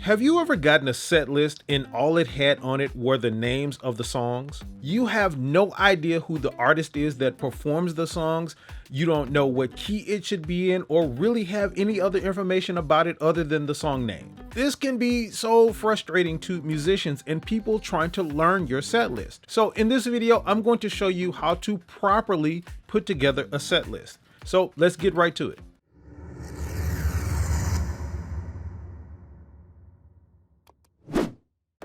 Have you ever gotten a set list and all it had on it were the names of the songs? You have no idea who the artist is that performs the songs, you don't know what key it should be in, or really have any other information about it other than the song name. This can be so frustrating to musicians and people trying to learn your set list. So in this video, I'm going to show you how to properly put together a set list. So let's get right to it.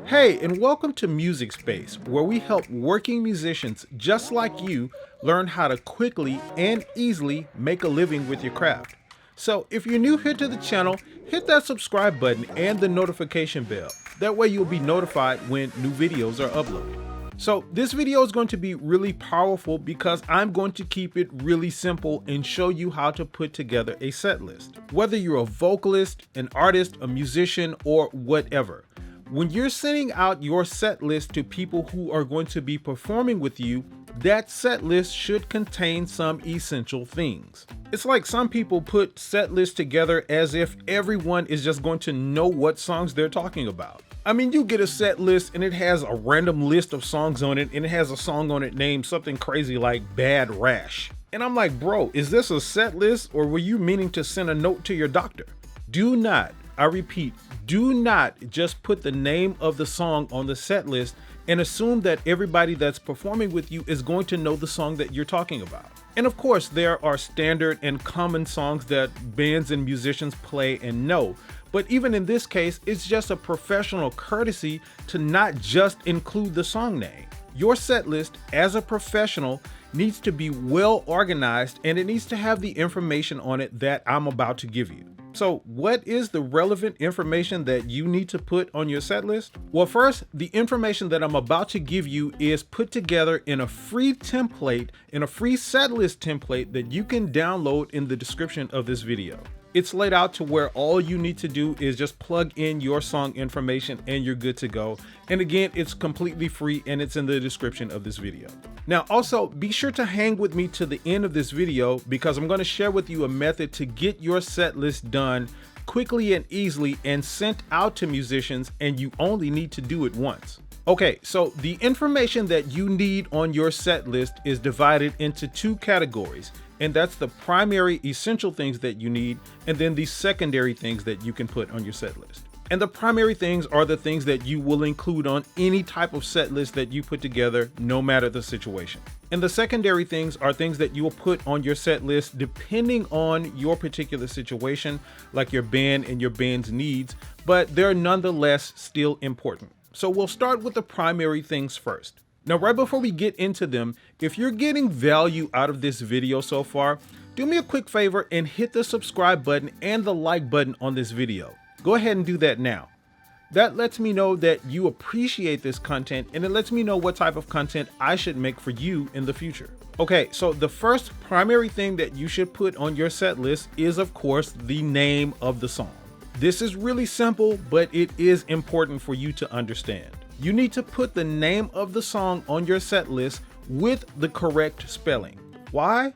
Hey, and welcome to Music Space, where we help working musicians just like you learn how to quickly and easily make a living with your craft. So if you're new here to the channel, hit that subscribe button and the notification bell. That way you'll be notified when new videos are uploaded. So this video is going to be really powerful because I'm going to keep it really simple and show you how to put together a set list. Whether you're a vocalist, an artist, a musician, or whatever. When you're sending out your set list to people who are going to be performing with you, that set list should contain some essential things. It's like some people put set lists together as if everyone is just going to know what songs they're talking about. I mean, you get a set list and it has a random list of songs on it, and it has a song on it named something crazy like Bad Rash. And I'm like, bro, is this a set list or were you meaning to send a note to your doctor? Do not, I repeat, do not just put the name of the song on the set list and assume that everybody that's performing with you is going to know the song that you're talking about. And of course, there are standard and common songs that bands and musicians play and know. But even in this case, it's just a professional courtesy to not just include the song name. Your set list as a professional needs to be well organized, and it needs to have the information on it that I'm about to give you. So what is the relevant information that you need to put on your set list? Well, first, the information that I'm about to give you is put together in a free template, in a free set list template that you can download in the description of this video. It's laid out to where all you need to do is just plug in your song information and you're good to go. And again, it's completely free and it's in the description of this video. Now, also be sure to hang with me to the end of this video because I'm going to share with you a method to get your set list done quickly and easily and sent out to musicians, and you only need to do it once. Okay, so the information that you need on your set list is divided into two categories, and that's the primary essential things that you need, and then the secondary things that you can put on your set list. And the primary things are the things that you will include on any type of set list that you put together, no matter the situation. And the secondary things are things that you will put on your set list depending on your particular situation, like your band and your band's needs, but they're nonetheless still important. So we'll start with the primary things first. Now, right before we get into them, if you're getting value out of this video so far, do me a quick favor and hit the subscribe button and the like button on this video. Go ahead and do that now. That lets me know that you appreciate this content, and it lets me know what type of content I should make for you in the future. Okay, so the first primary thing that you should put on your set list is, of course, the name of the song. This is really simple, but it is important for you to understand. You need to put the name of the song on your set list with the correct spelling. Why?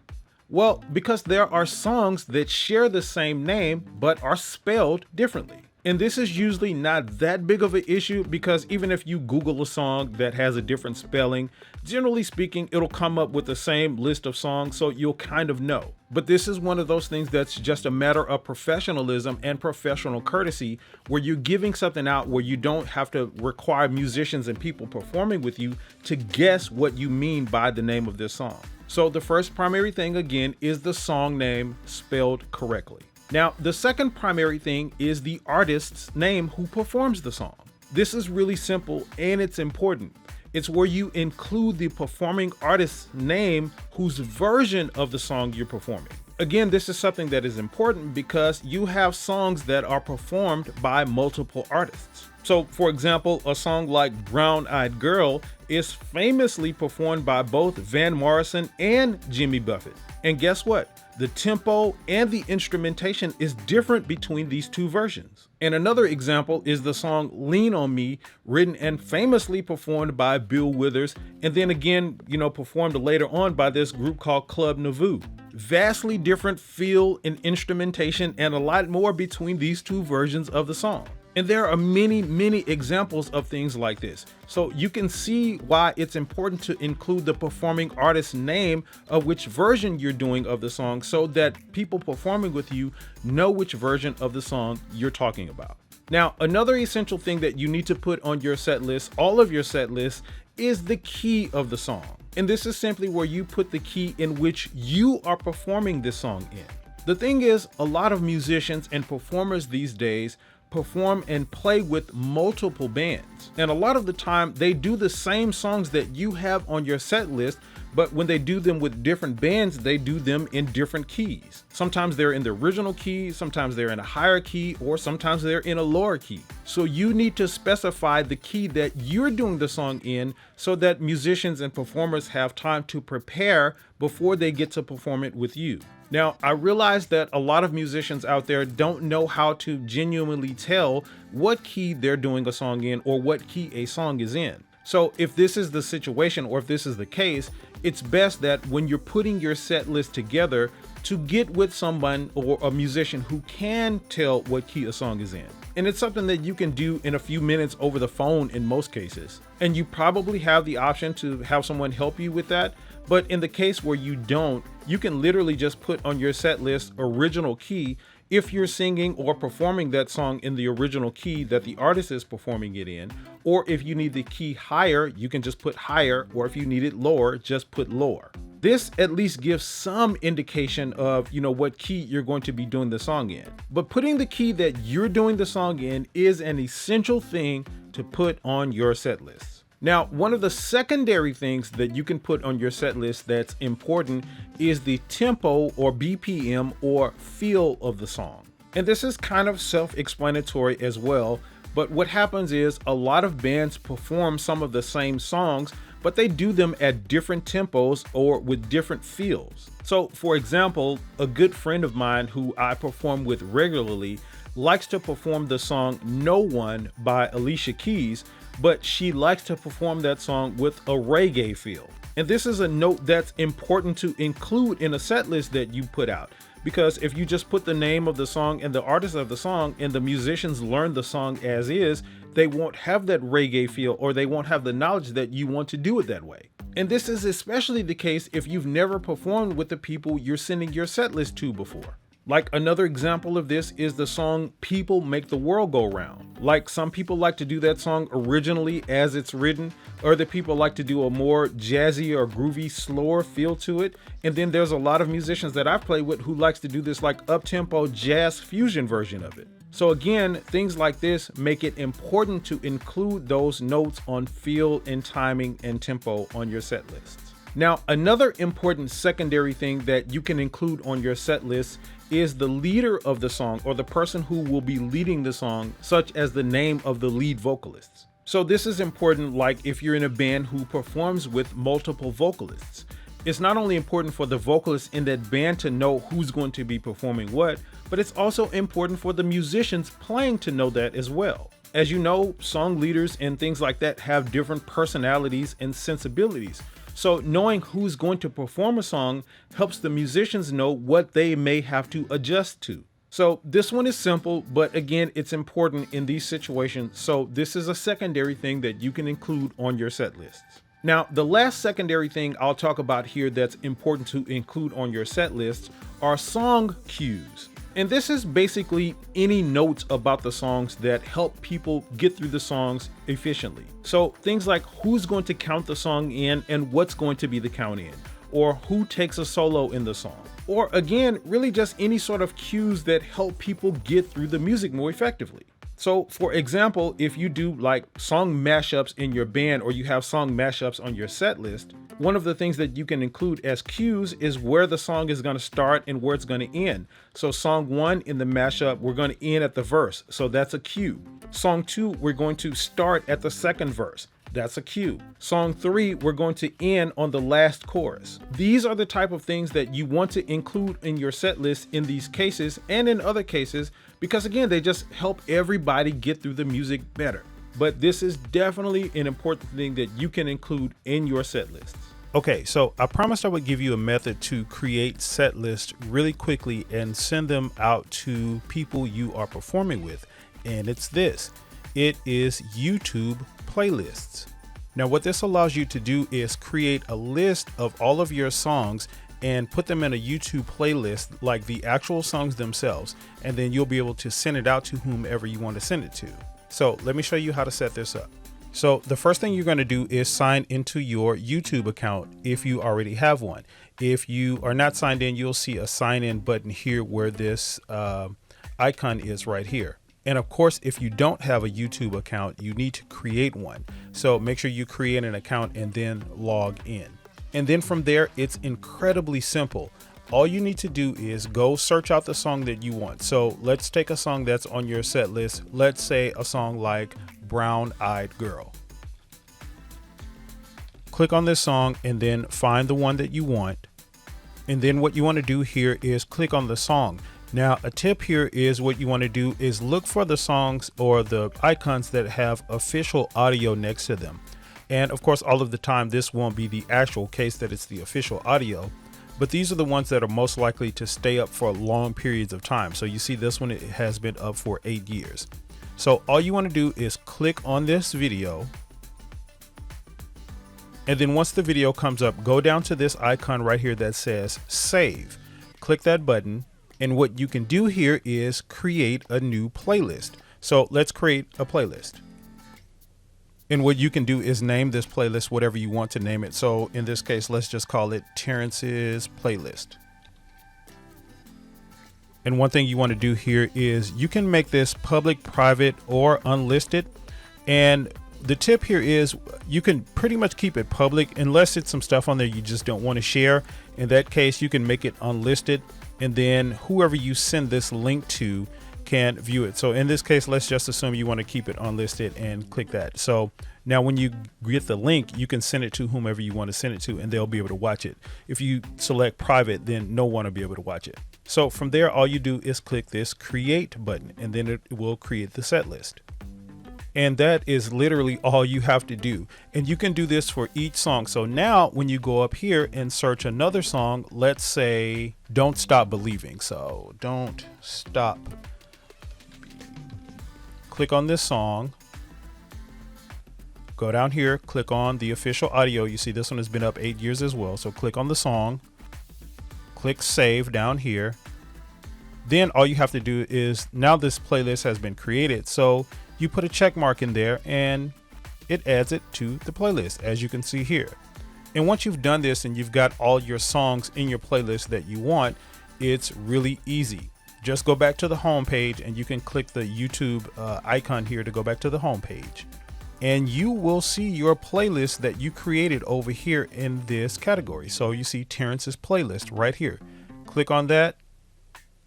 Well, because there are songs that share the same name but are spelled differently. And this is usually not that big of an issue because even if you Google a song that has a different spelling, generally speaking, it'll come up with the same list of songs, so you'll kind of know. But this is one of those things that's just a matter of professionalism and professional courtesy, where you're giving something out where you don't have to require musicians and people performing with you to guess what you mean by the name of this song. So the first primary thing, again, is the song name spelled correctly. Now, the second primary thing is the artist's name who performs the song. This is really simple and it's important. It's where you include the performing artist's name whose version of the song you're performing. Again, this is something that is important because you have songs that are performed by multiple artists. So, for example, a song like Brown Eyed Girl is famously performed by both Van Morrison and Jimmy Buffett. And guess what? The tempo and the instrumentation is different between these two versions. And another example is the song Lean on Me, written and famously performed by Bill Withers, and then again, performed later on by this group called Club Nouveau. Vastly different feel and instrumentation and a lot more between these two versions of the song. And there are many examples of things like this. So you can see why it's important to include the performing artist's name of which version you're doing of the song so that people performing with you know which version of the song you're talking about. Now, another essential thing that you need to put on your set list, all of your set lists, is the key of the song. And this is simply where you put the key in which you are performing this song in. The thing is, a lot of musicians and performers these days perform and play with multiple bands. And a lot of the time they do the same songs that you have on your set list, but when they do them with different bands, they do them in different keys. Sometimes they're in the original key, sometimes they're in a higher key, or sometimes they're in a lower key. So you need to specify the key that you're doing the song in so that musicians and performers have time to prepare before they get to perform it with you. Now, I realize that a lot of musicians out there don't know how to genuinely tell what key they're doing a song in or what key a song is in. So if this is the situation or if this is the case, it's best that when you're putting your set list together to get with someone or a musician who can tell what key a song is in. And it's something that you can do in a few minutes over the phone in most cases. And you probably have the option to have someone help you with that. But in the case where you don't, you can literally just put on your set list original key if you're singing or performing that song in the original key that the artist is performing it in. Or if you need the key higher, you can just put higher, or if you need it lower, just put lower. This at least gives some indication of, what key you're going to be doing the song in. But putting the key that you're doing the song in is an essential thing to put on your set list. Now, one of the secondary things that you can put on your set list that's important is the tempo or BPM or feel of the song. And this is kind of self-explanatory as well, but what happens is a lot of bands perform some of the same songs, but they do them at different tempos or with different feels. So, for example, a good friend of mine who I perform with regularly likes to perform the song No One by Alicia Keys, but she likes to perform that song with a reggae feel. And this is a note that's important to include in a set list that you put out, because if you just put the name of the song and the artist of the song and the musicians learn the song as is, they won't have that reggae feel, or they won't have the knowledge that you want to do it that way. And this is especially the case if you've never performed with the people you're sending your set list to before. Like another example of this is the song People Make the World Go Round. Like some people like to do that song originally as it's written, other people like to do a more jazzy or groovy, slower feel to it. And then there's a lot of musicians that I've played with who likes to do this like up-tempo jazz fusion version of it. So again, things like this make it important to include those notes on feel and timing and tempo on your set lists. Now, another important secondary thing that you can include on your set list is the leader of the song, or the person who will be leading the song, such as the name of the lead vocalists. So this is important, like if you're in a band who performs with multiple vocalists. It's not only important for the vocalists in that band to know who's going to be performing what, but it's also important for the musicians playing to know that as well. As you know, song leaders and things like that have different personalities and sensibilities. So knowing who's going to perform a song helps the musicians know what they may have to adjust to. So this one is simple, but again, it's important in these situations. So this is a secondary thing that you can include on your set lists. Now, the last secondary thing I'll talk about here that's important to include on your set list are song cues. And this is basically any notes about the songs that help people get through the songs efficiently. So things like who's going to count the song in and what's going to be the count in, or who takes a solo in the song. Or again, really just any sort of cues that help people get through the music more effectively. So for example, if you do like song mashups in your band, or you have song mashups on your set list, one of the things that you can include as cues is where the song is going to start and where it's going to end. So song 1 in the mashup, we're going to end at the verse. So that's a cue. Song 2, we're going to start at the second verse. That's a cue. Song 3, we're going to end on the last chorus. These are the type of things that you want to include in your set list in these cases and in other cases, because again, they just help everybody get through the music better. But this is definitely an important thing that you can include in your set lists. Okay, so I promised I would give you a method to create set lists really quickly and send them out to people you are performing with. and it's this. It is YouTube playlists. Now, what this allows you to do is create a list of all of your songs and put them in a YouTube playlist, like the actual songs themselves, and then you'll be able to send it out to whomever you want to send it to. So let me show you how to set this up. So the first thing you're going to do is sign into your YouTube account if you already have one. If you are not signed in, you'll see a sign in button here where this icon is right here. And of course, if you don't have a YouTube account, you need to create one. So make sure you create an account and then log in. And then from there, it's incredibly simple. All you need to do is go search out the song that you want. So let's take a song that's on your set list. Let's say a song like Brown Eyed Girl. Click on this song and then find the one that you want. And then what you want to do here is click on the song. Now, a tip here is what you want to do is look for the songs or the icons that have official audio next to them. And of course, all of the time, this won't be the actual case that it's the official audio, but these are the ones that are most likely to stay up for long periods of time. So you see this one, it has been up for 8 years. So all you want to do is click on this video. And then once the video comes up, go down to this icon right here that says save. Click that button. And what you can do here is create a new playlist. So let's create a playlist. And what you can do is name this playlist whatever you want to name it. So in this case, let's just call it Terrence's Playlist. And one thing you want to do here is you can make this public, private, or unlisted. And the tip here is you can pretty much keep it public unless it's some stuff on there you just don't want to share. In that case, you can make it unlisted, and then whoever you send this link to can view it. So in this case, let's just assume you want to keep it unlisted and click that. So now when you get the link, you can send it to whomever you want to send it to, and they'll be able to watch it. If you select private, then no one will be able to watch it. So from there, all you do is click this create button, and then it will create the set list. And that is literally all you have to do. And you can do this for each song. So now when you go up here and search another song, let's say Don't Stop Believing. So Don't Stop. Click on this song. Go down here, click on the official audio. You see this one has been up 8 years as well. So click on the song, click save down here. Then all you have to do is now this playlist has been created. So you put a check mark in there and it adds it to the playlist, as you can see here. And once you've done this and you've got all your songs in your playlist that you want, it's really easy. Just go back to the home page and you can click the YouTube icon here to go back to the home page. And you will see your playlist that you created over here in this category. So you see Terrence's Playlist right here. Click on that.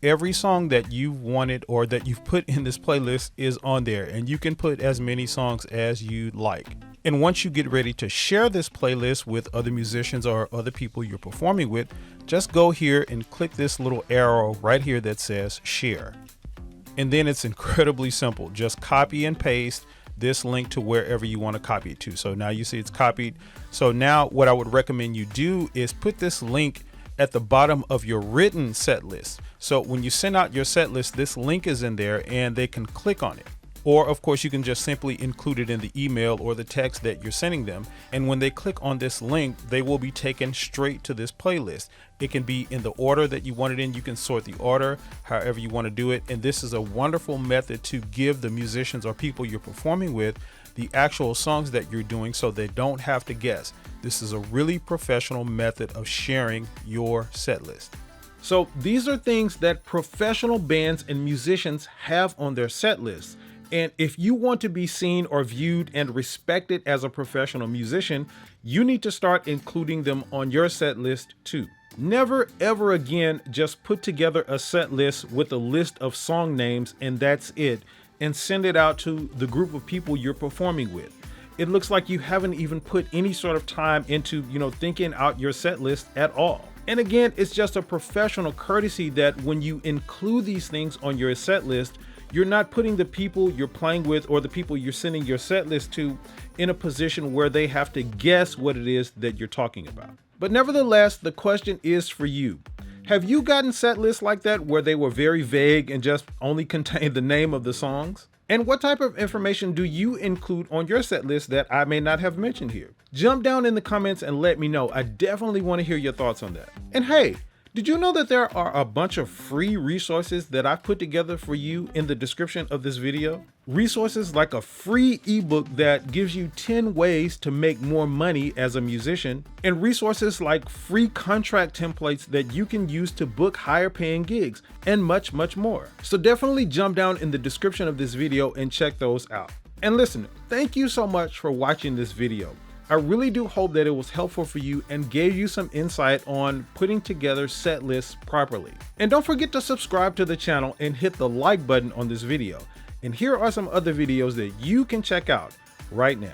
Every song that you wanted or that you've put in this playlist is on there, and you can put as many songs as you like. And once you get ready to share this playlist with other musicians or other people you're performing with, just go here and click this little arrow right here that says share. And then it's incredibly simple. Just copy and paste this link to wherever you want to copy it to. So now you see it's copied. So now what I would recommend you do is put this link at the bottom of your written set list. So when you send out your set list, this link is in there and they can click on it. Or of course, you can just simply include it in the email or the text that you're sending them. And when they click on this link, they will be taken straight to this playlist. It can be in the order that you want it in. You can sort the order however you want to do it. And this is a wonderful method to give the musicians or people you're performing with the actual songs that you're doing so they don't have to guess. This is a really professional method of sharing your set list. So these are things that professional bands and musicians have on their set lists. And if you want to be seen or viewed and respected as a professional musician, you need to start including them on your set list too. Never ever again just put together a set list with a list of song names and that's it, and send it out to the group of people you're performing with. It looks like you haven't even put any sort of time into, thinking out your set list at all. And again, it's just a professional courtesy that when you include these things on your set list, you're not putting the people you're playing with or the people you're sending your set list to in a position where they have to guess what it is that you're talking about. But nevertheless, the question is for you. Have you gotten set lists like that where they were very vague and just only contained the name of the songs? And what type of information do you include on your set list that I may not have mentioned here? Jump down in the comments and let me know. I definitely want to hear your thoughts on that. And hey, did you know that there are a bunch of free resources that I've put together for you in the description of this video? Resources like a free ebook that gives you 10 ways to make more money as a musician, and resources like free contract templates that you can use to book higher paying gigs, and much, much more. So definitely jump down in the description of this video and check those out. And listen, thank you so much for watching this video. I really do hope that it was helpful for you and gave you some insight on putting together set lists properly. And don't forget to subscribe to the channel and hit the like button on this video. And here are some other videos that you can check out right now.